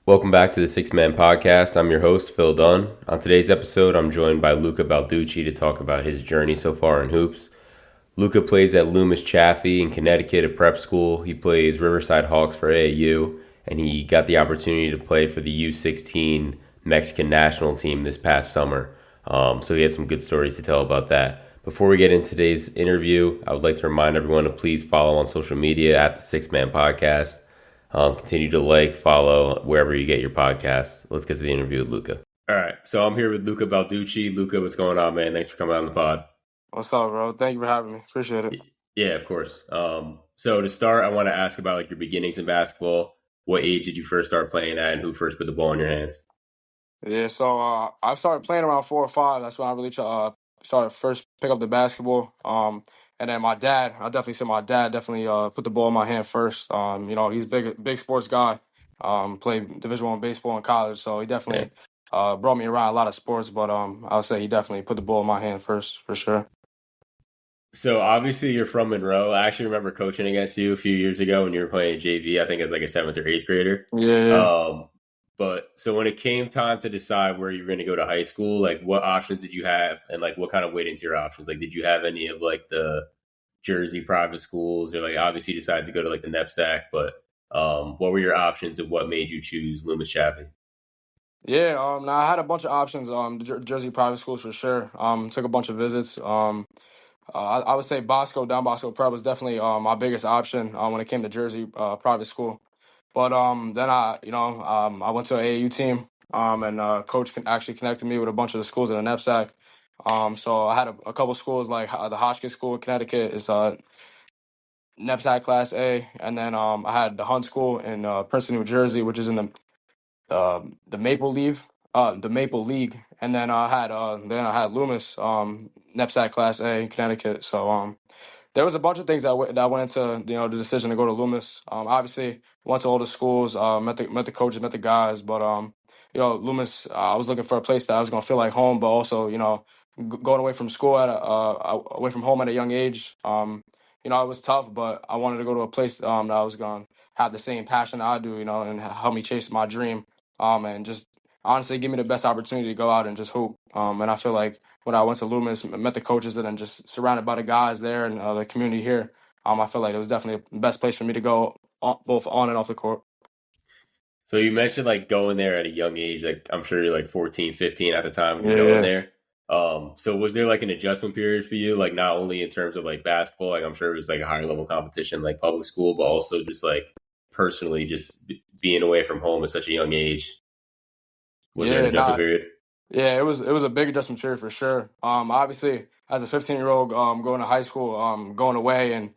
Welcome back to the Six Man Podcast. I'm your host, Phil Dunn. On today's episode, I'm joined by Luca Balducci to talk about his journey so far in hoops. Luca plays at Loomis Chaffee in Connecticut at prep school. He plays Riverside Hawks for AAU, and he got the opportunity to play for the U16 Mexican National Team this past summer. So he has some good stories to tell about that. Before we get into today's interview, I would like to remind everyone to please follow on social media at the Six Man Podcast. Continue to follow wherever you get your podcasts. Let's get to the interview with Luca. All right, so I'm here with Luca Balducci. Luca, what's going on, man? Thanks for coming on the pod. What's up, bro? Thank you for having me. Appreciate it. Yeah, of course. So to start, I want to ask about your beginnings in basketball. What age did you first start playing at, and who first put the ball in your hands? Yeah, so I started playing around 4 or 5. That's when I really started first pick up the basketball. And then my dad, I definitely said my dad definitely put the ball in my hand first. He's big sports guy. Played Division I baseball in college, so he Yeah. definitely brought me around a lot of sports. But I would say he definitely put the ball in my hand first for sure. So obviously you're from Monroe. I actually remember coaching against you a few years ago when you were playing JV. I think as a seventh or eighth grader. Yeah. Um, but so when it came time to decide where you were going to go to high school, what options did you have, and what kind of went into your options? Did you have any of the Jersey private schools, or obviously you decided to go to the NEPSAC, but what were your options and what made you choose Loomis Chaffee? Yeah, now I had a bunch of options. Jersey private schools for sure. Took a bunch of visits. I would say Don Bosco Prep was definitely my biggest option when it came to Jersey private school. But then I went to an AAU team, and coach actually connected me with a bunch of the schools in the NEPSAC. So I had a couple schools like the Hotchkiss School in Connecticut is NEPSAC Class A, and then I had the Hunt School in Princeton, New Jersey, which is in the Maple League, and then I had Loomis, NEPSAC Class A in Connecticut. So there was a bunch of things that went into the decision to go to Loomis. Obviously went to all the schools, met the coaches, met the guys, but Loomis. I was looking for a place that I was gonna feel like home, but also going away from school away from home at a young age. It was tough, but I wanted to go to a place that I was gonna have the same passion that I do, and help me chase my dream. And just honestly give me the best opportunity to go out and just hoop. And I feel like when I went to Loomis, met the coaches, and then just surrounded by the guys there and the community here, I feel like it was definitely the best place for me to go, both on and off the court. So you mentioned going there at a young age. I'm sure you're 14, 15 at the time when you're going Yeah. there. So was there an adjustment period for you, not only in terms of basketball, I'm sure it was a higher level competition like public school, but also just personally just being away from home at such a young age. Was there an Yeah, adjustment not period? Yeah, it was a big adjustment period for sure. Obviously, as a 15-year-old, going to high school, going away and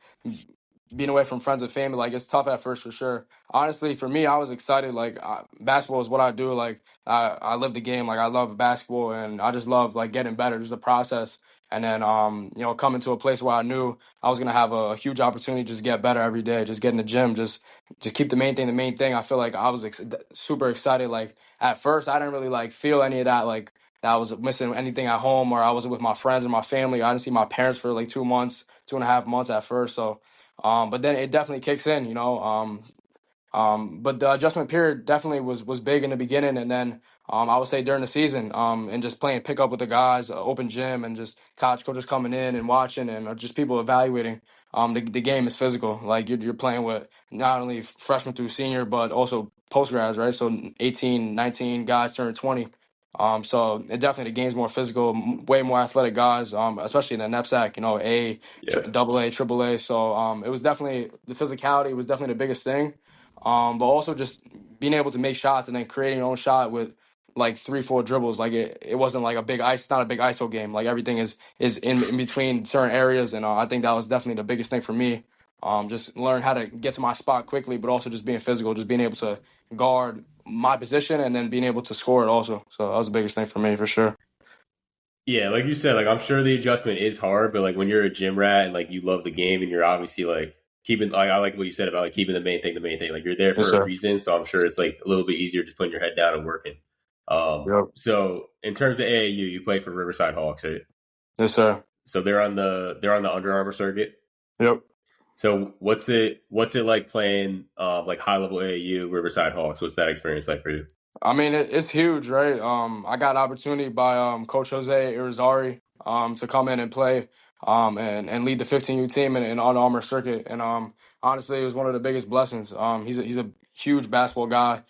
being away from friends and family, it's tough at first for sure. Honestly, for me, I was excited. Basketball is what I do. I live the game. I love basketball, and I just love getting better, just the process. And then coming to a place where I knew I was gonna have a huge opportunity to just get better every day, just get in the gym, just keep the main thing the main thing. I feel like I was super excited. At first, I didn't really feel any of that, that I was missing anything at home, or I wasn't with my friends or my family. I didn't see my parents for 2 months, 2.5 months at first. So, but then it definitely kicks in, but the adjustment period definitely was big in the beginning, and then I would say during the season, and just playing pickup with the guys, open gym, and just college coaches coming in and watching, and just people evaluating. The game is physical. You're playing with not only freshman through senior, but also post grads, right? So 18, 19 guys turn 20. So it definitely the game's more physical, way more athletic guys, especially in the NEPSAC, Yeah. double A, triple A. So it was definitely the physicality was definitely the biggest thing. But also just being able to make shots and then creating your own shot with 3, 4 dribbles. It wasn't like a big ice. It's not a big ISO game. Everything is in between certain areas, and I think that was definitely the biggest thing for me. Just learn how to get to my spot quickly, but also just being physical, just being able to guard my position and then being able to score it also. So that was the biggest thing for me for sure. Yeah, like you said, I'm sure the adjustment is hard, but when you're a gym rat and you love the game and you're obviously keeping I like what you said about keeping the main thing. You're there Yes, for a sir. reason, so I'm sure it's a little bit easier just putting your head down and working. Yep. So in terms of AAU, you play for Riverside Hawks, right? Yes, sir. So they're on the Under Armour circuit. Yep. So what's it like playing like high level AAU Riverside Hawks? What's that experience like for you? I mean, it's huge, right? I got an opportunity by Coach Jose Irizarry to come in and play and lead the 15U team in Under Armour circuit. And honestly, it was one of the biggest blessings. He's a huge basketball guy.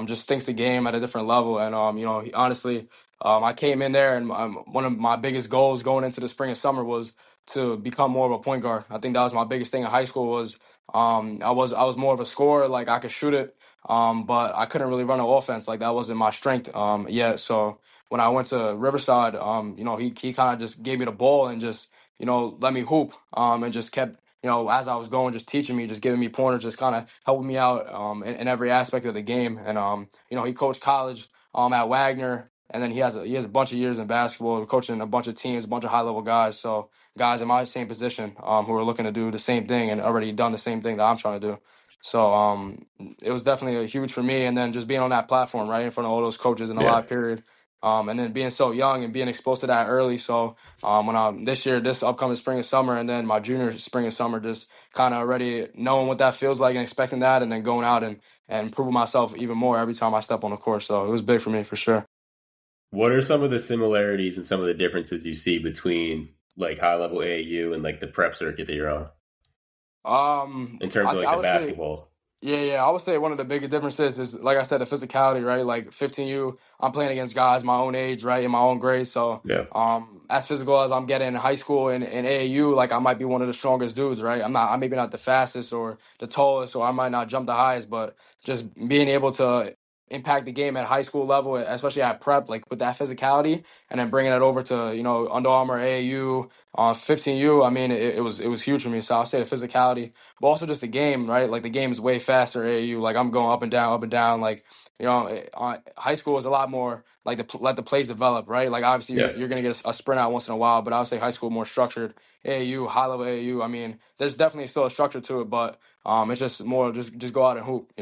Just thinks the game at a different level. And honestly, I came in there, and one of my biggest goals going into the spring and summer was to become more of a point guard. I think that was my biggest thing in high school was I was more of a scorer, like I could shoot it. But I couldn't really run an offense. Like that wasn't my strength yet. So when I went to Riverside, he kind of just gave me the ball and just, let me hoop and just kept, as I was going, just teaching me, just giving me pointers, just kind of helping me out in every aspect of the game. And, he coached college at Wagner. And then he has a bunch of years in basketball, coaching a bunch of teams, a bunch of high level guys. So guys in my same position who are looking to do the same thing and already done the same thing that I'm trying to do. So it was definitely a huge for me. And then just being on that platform, right in front of all those coaches in the Yeah. live period, and then being so young and being exposed to that early. So when I this upcoming spring and summer, and then my junior spring and summer, just kind of already knowing what that feels like and expecting that, and then going out and proving myself even more every time I step on the court. So it was big for me for sure. What are some of the similarities and some of the differences you see between like high level AAU and like the prep circuit that you're on in terms of like I the would say. basketball? Yeah. I would say one of the biggest differences is, like I said, the physicality, right? Like 15U, I'm playing against guys my own age, right, in my own grade. So, Yeah. as physical as I'm getting in high school and in AAU, like I might be one of the strongest dudes, right? I'm maybe not the fastest or the tallest, or I might not jump the highest, but just being able to impact the game at high school level, especially at prep, like with that physicality, and then bringing it over to Under Armour AAU, 15U. I mean, it was huge for me. So I'll say the physicality, but also just the game, right? Like the game is way faster at AAU. Like I'm going up and down, up and down. Like high school is a lot more like let the plays develop, right? Like obviously Yeah. you're gonna get a sprint out once in a while, but I would say high school more structured. AAU, high level AAU. I mean, there's definitely still a structure to it, but it's just more just go out and hoop.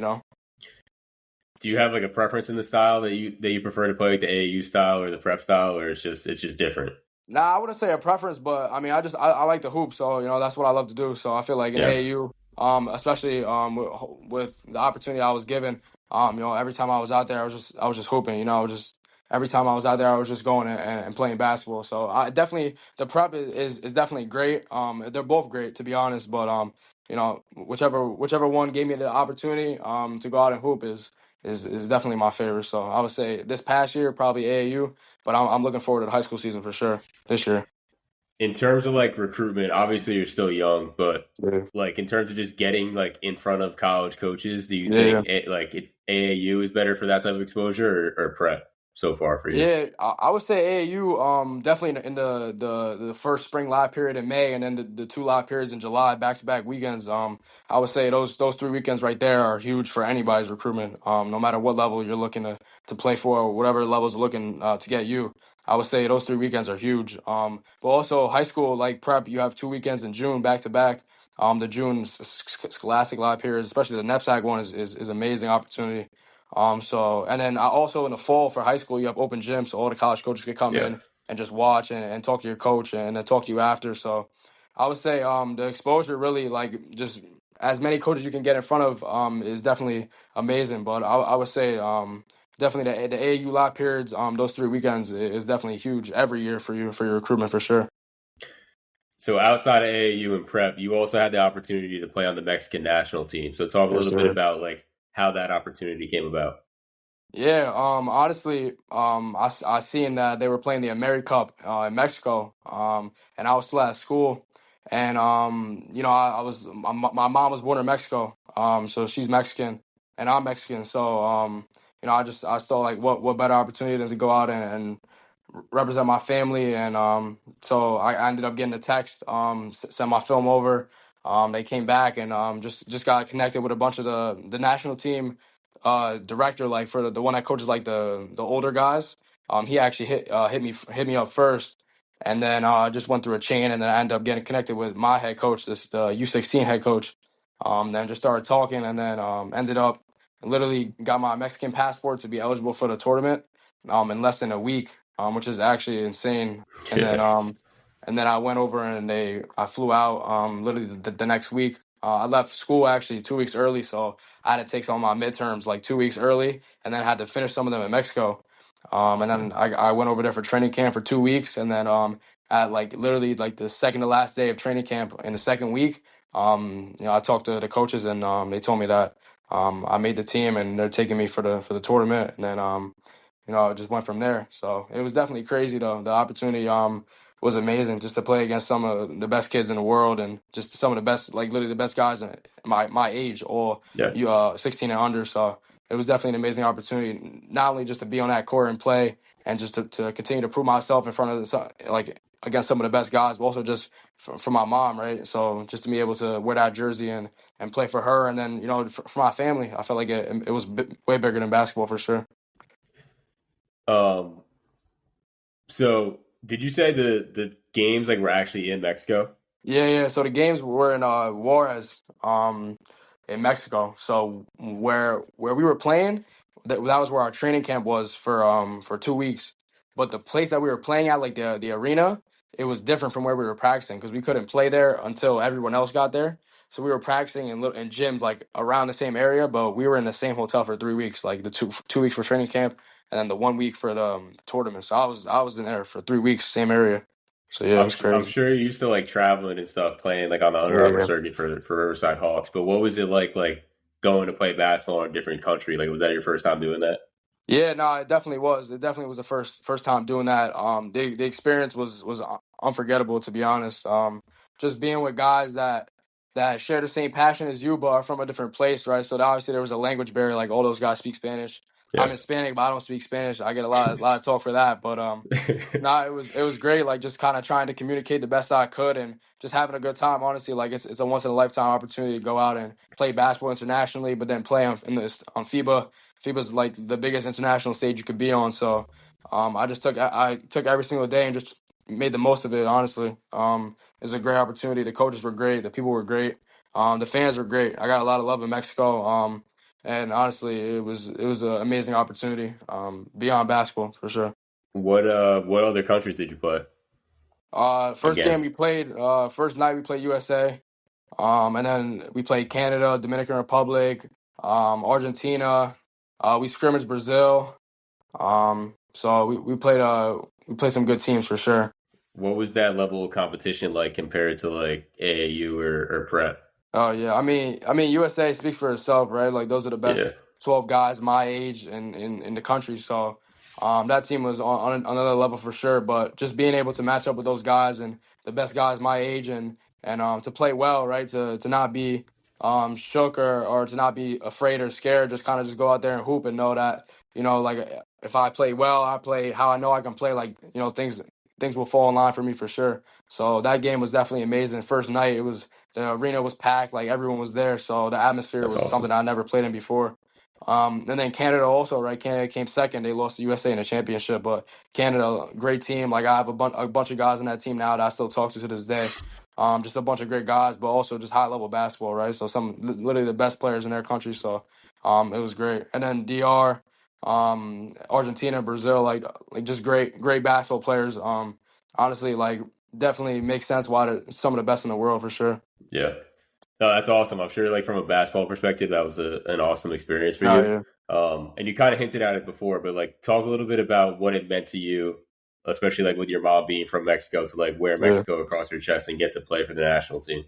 Do you have like a preference in the style that you prefer to play, like the AAU style or the prep style, or it's just different? Nah, I wouldn't say a preference, but I mean, I like to hoop, so that's what I love to do. So I feel like in Yeah. AAU, especially with the opportunity I was given, every time I was out there, I was just hooping. Just every time I was out there, I was just going and playing basketball. So I definitely the prep is definitely great. They're both great to be honest, but whichever one gave me the opportunity to go out and hoop is definitely my favorite. So I would say this past year probably AAU, but I'm looking forward to the high school season for sure this year. In terms of like recruitment, obviously you're still young, but Yeah. like in terms of just getting like in front of college coaches, do you Yeah. think AAU is better for that type of exposure or prep so far for you? Yeah, I would say AAU definitely in the first spring live period in May, and then the two live periods in July, back to back weekends. I would say those 3 weekends right there are huge for anybody's recruitment. No matter what level you're looking to play for, or whatever level's looking to get you. I would say those 3 weekends are huge. But also high school like prep, you have 2 weekends in June back to back. The June Scholastic live periods, especially the NEPSAC one, is amazing opportunity. So and then also in the fall for high school, you have open gym, so all the college coaches can come Yeah. in and just watch and talk to your coach and then talk to you after. So I would say the exposure really like just as many coaches you can get in front of is definitely amazing. But I would say definitely the AAU lot periods those 3 weekends is definitely huge every year for you for your recruitment for sure. So outside of AAU and prep, you also had the opportunity to play on the Mexican national team. So talk a Yes, little bit sir. about like how that opportunity came about. Yeah, honestly, I seen that they were playing the America Cup in Mexico, and I was still at school, and my mom was born in Mexico, so she's Mexican, and I'm Mexican, so I saw like what better opportunity than to go out and represent my family, and so I ended up getting a text, sent my film over. They came back and just got connected with a bunch of the national team director, like for the one that coaches like the older guys. He actually hit me up first, and then just went through a chain, and then I ended up getting connected with my head coach, this the U16 head coach. Then just started talking, and then ended up literally got my Mexican passport to be eligible for the tournament in less than a week, which is actually insane. And then Yeah. I went over and I flew out literally the next week. I left school actually 2 weeks early, so I had to take some of my midterms like 2 weeks early, and then had to finish some of them in Mexico. And then I went over there for training camp for 2 weeks, and then at like literally like the second to last day of training camp in the second week, I talked to the coaches, and they told me that I made the team, and they're taking me for the tournament, and then I just went from there. So it was definitely crazy though. The opportunity was amazing just to play against some of the best kids in the world, and just some of the best, like literally the best guys in my age, or Yeah. 16 and under. So it was definitely an amazing opportunity, not only just to be on that court and play, and just to continue to prove myself in front of like against some of the best guys, but also just for my mom, right? So just to be able to wear that jersey and play for her, and then for my family, I felt like it was way bigger than basketball for sure. Um. So did you say the games like were actually in Mexico? Yeah. So the games were in Juarez, in Mexico. So where we were playing, that was where our training camp was for 2 weeks. But the place that we were playing at, like the arena, it was different from where we were practicing because we couldn't play there until everyone else got there. So we were practicing in gyms like around the same area, but we were in the same hotel for 3 weeks, like the 2 weeks for training camp, and then the 1 week for the tournament. So I was in there for 3 weeks, same area. So yeah, it was I'm crazy. sure you're used to like traveling and stuff, playing like on the Under Armour Yeah. circuit for Riverside Hawks. But what was it like going to play basketball in a different country? Like, was that your first time doing that? Yeah, no, it definitely was. It definitely was the first time doing that. The experience was unforgettable, to be honest. Just being with guys that share the same passion as you, but are from a different place, right? So obviously there was a language barrier. Like all those guys speak Spanish. I'm Yeah. Hispanic, but I don't speak Spanish. I get a lot of talk for that, but no, it was great. Like just kind of trying to communicate the best I could, and just having a good time. Honestly, like it's a once in a lifetime opportunity to go out and play basketball internationally, but then play on FIBA. FIBA's like the biggest international stage you could be on. So I just I took every single day and just made the most of it. Honestly, it was a great opportunity. The coaches were great. The people were great. The fans were great. I got a lot of love in Mexico. And honestly, it was an amazing opportunity. Beyond basketball for sure. What other countries did you play First game against? we played, first night we played USA, and then we played Canada, Dominican Republic, Argentina. We scrimmaged Brazil. So we played some good teams for sure. What was that level of competition like compared to like AAU or prep? Oh yeah, I mean USA speaks for itself, right? Like those are the Yeah, best 12 guys my age in the country. So that team was on another level for sure. But just being able to match up with those guys and the best guys my age, and to play well, right? To not be shook, or to not be afraid or scared. Just kind of just go out there and hoop and know that like if I play well, I play how I know I can play. Like things will fall in line for me for sure. So that game was definitely amazing. First night, the arena was packed, like everyone was there, so the atmosphere that's was awesome. something I never played in before. And then Canada also, right? Canada came second. They lost to USA in the championship, but Canada, great team. Like I have a bunch of guys on that team now that I still talk to this day. Just a bunch of great guys, but also just high level basketball, right? So literally the best players in their country. So it was great. And then DR, Argentina, Brazil, like just great basketball players. Honestly, like definitely makes sense why they're some of the best in the world for sure. Yeah. No, that's awesome. I'm sure, like from a basketball perspective, that was an awesome experience for Oh you. yeah, And you kind of hinted at it before, but like talk a little bit about what it meant to you, especially like with your mom being from Mexico, to like wear yeah. Mexico across your chest and get to play for the national team.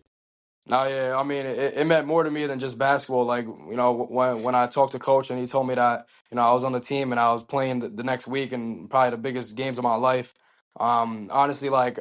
No, yeah. I mean, it meant more to me than just basketball. Like when I talked to coach and he told me that I was on the team and I was playing the next week and probably the biggest games of my life. Honestly, like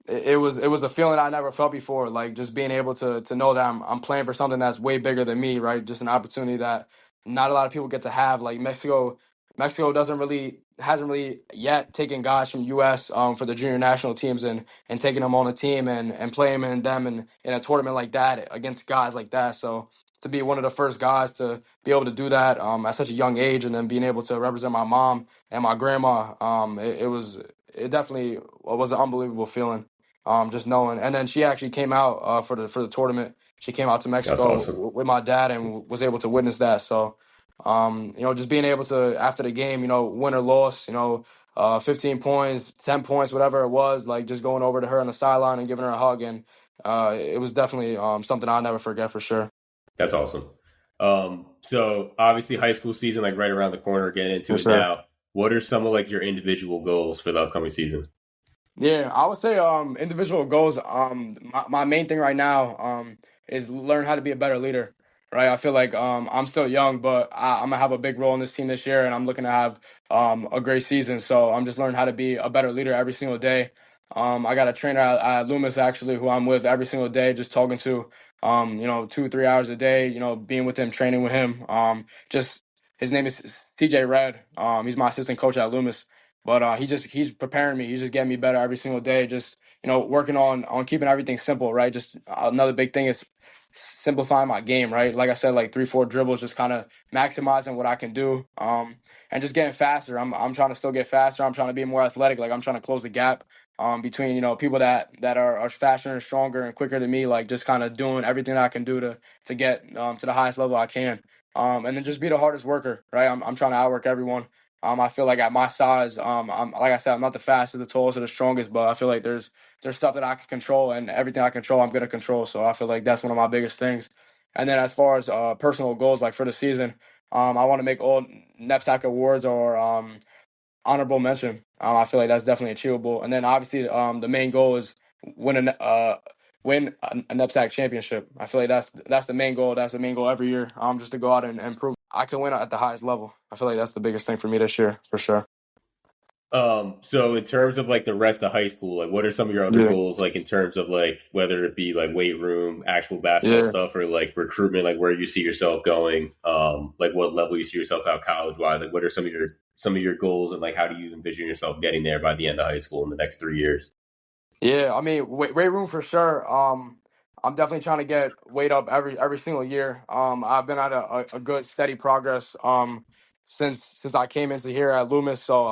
it was a feeling I never felt before. Like just being able to know that I'm playing for something that's way bigger than me, right? Just an opportunity that not a lot of people get to have. Like Mexico hasn't really yet taken guys from U.S. For the junior national teams and taking them on a team and playing them in a tournament like that against guys like that. So to be one of the first guys to be able to do that at such a young age, and then being able to represent my mom and my grandma, it definitely was an unbelievable feeling. Just knowing, and then she actually came out for the tournament. She came out to That's Mexico awesome. with my dad and was able to witness that. So, just being able to after the game, win or loss, 15 points, 10 points, whatever it was, like just going over to her on the sideline and giving her a hug, it was definitely something I'll never forget for sure. That's awesome. So obviously high school season like right around the corner, getting into Yes, it sir. now. What are some of like your individual goals for the upcoming season? Yeah, I would say individual goals. My main thing right now is learn how to be a better leader. Right. I feel like I'm still young, but I'm gonna have a big role in this team this year, and I'm looking to have a great season. So I'm just learning how to be a better leader every single day. I got a trainer at Loomis actually who I'm with every single day, just talking to 2 3 hours a day. Being with him, training with him. Just his name is CJ Red. He's my assistant coach at Loomis. But he's preparing me. He's just getting me better every single day. Just working on keeping everything simple, right? Just another big thing is simplifying my game, right? Like I said, like 3 4 dribbles, just kind of maximizing what I can do, and just getting faster. I'm trying to still get faster. I'm trying to be more athletic. Like I'm trying to close the gap between people that are faster and stronger and quicker than me. Like just kind of doing everything that I can do to get to the highest level I can. And then just be the hardest worker, right? I'm trying to outwork everyone. I feel like at my size, I'm like I said, I'm not the fastest, the tallest, or the strongest, but I feel like there's stuff that I can control, and everything I control, I'm gonna control. So I feel like that's one of my biggest things. And then as far as personal goals, like for the season, I want to make all NEPSAC awards or honorable mention. I feel like that's definitely achievable. And then obviously, the main goal is win a NEPSAC championship. I feel like that's the main goal. That's the main goal every year. Just to go out and prove I can win at the highest level. I feel like that's the biggest thing for me this year, for sure. So in terms of like the rest of high school, like what are some of your other Yeah, goals, like in terms of like whether it be like weight room, actual basketball yeah, stuff, or like recruitment, like where you see yourself going, like what level you see yourself out college wise, like what are some of your goals and like how do you envision yourself getting there by the end of high school in the next 3 years? yeah. I mean, weight room for sure. I'm definitely trying to get weight up every single year. I've been at a good steady progress since I came into here at Loomis. So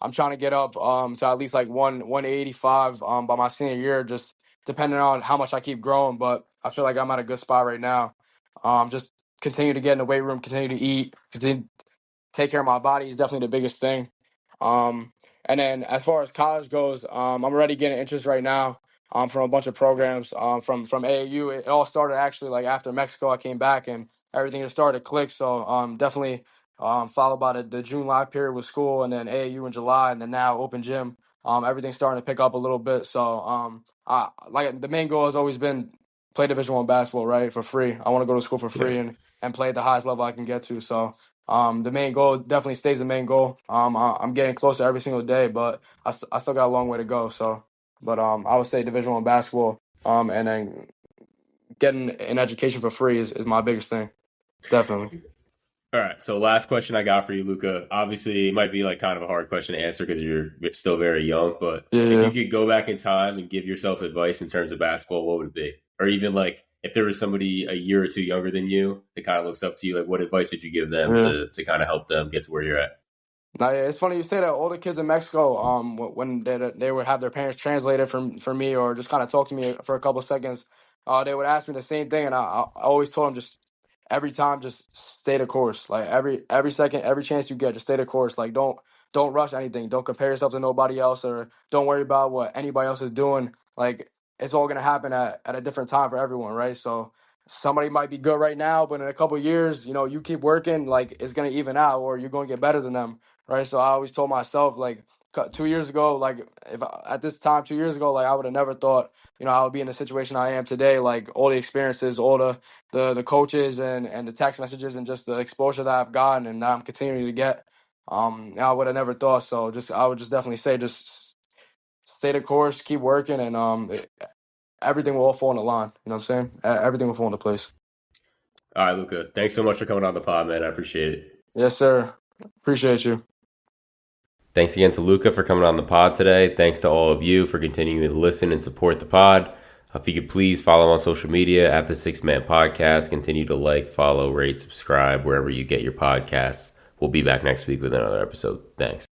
I'm trying to get up to at least like 185 by my senior year, just depending on how much I keep growing. But I feel like I'm at a good spot right now. Just continue to get in the weight room, continue to eat, continue to take care of my body is definitely the biggest thing. Um, and then as far as college goes, I'm already getting interest right now from a bunch of programs from AAU. It all started actually like after Mexico. I came back and everything just started to click. So definitely followed by the June live period with school, and then AAU in July, and then now open gym. Everything's starting to pick up a little bit. So like the main goal has always been play Division 1 basketball, right, for free. I want to go to school for Yeah. free and play at the highest level I can get to. So the main goal definitely stays the main goal. I'm getting closer every single day, but I still got a long way to go. So, but I would say Division 1 basketball, and then getting an education for free is my biggest thing. Definitely. All right. So last question I got for you, Luca. Obviously, it might be like kind of a hard question to answer because you're still very young. But if you Yeah. could go back in time and give yourself advice in terms of basketball, what would it be? Or even like if there was somebody a year or two younger than you that kind of looks up to you, like what advice would you give them Yeah. to kind of help them get to where you're at? Now, yeah, it's funny you say that. All the kids in Mexico, when they would have their parents translate it for me, or just kind of talk to me for a couple seconds, they would ask me the same thing, and I always told them just every time, just stay the course. Like every second, every chance you get, just stay the course. Like don't rush anything. Don't compare yourself to nobody else, or don't worry about what anybody else is doing. Like it's all gonna happen at a different time for everyone, right? So somebody might be good right now, but in a couple years, you keep working, like it's gonna even out, or you're gonna get better than them, right? So I always told myself, like 2 years ago, like if at this time 2 years ago, like I would have never thought, I would be in the situation I am today. Like all the experiences, all the coaches and the text messages and just the exposure that I've gotten and that I'm continuing to get. I would have never thought. So I would just definitely say, just stay the course, keep working, and everything will all fall into line. You know what I'm saying? Everything will fall into place. All right, Luca. Thanks so much for coming on the pod, man. I appreciate it. Yes, sir. Appreciate you. Thanks again to Luca for coming on the pod today. Thanks to all of you for continuing to listen and support the pod. If you could please follow on social media at the Six Man Podcast. Continue to like, follow, rate, subscribe wherever you get your podcasts. We'll be back next week with another episode. Thanks.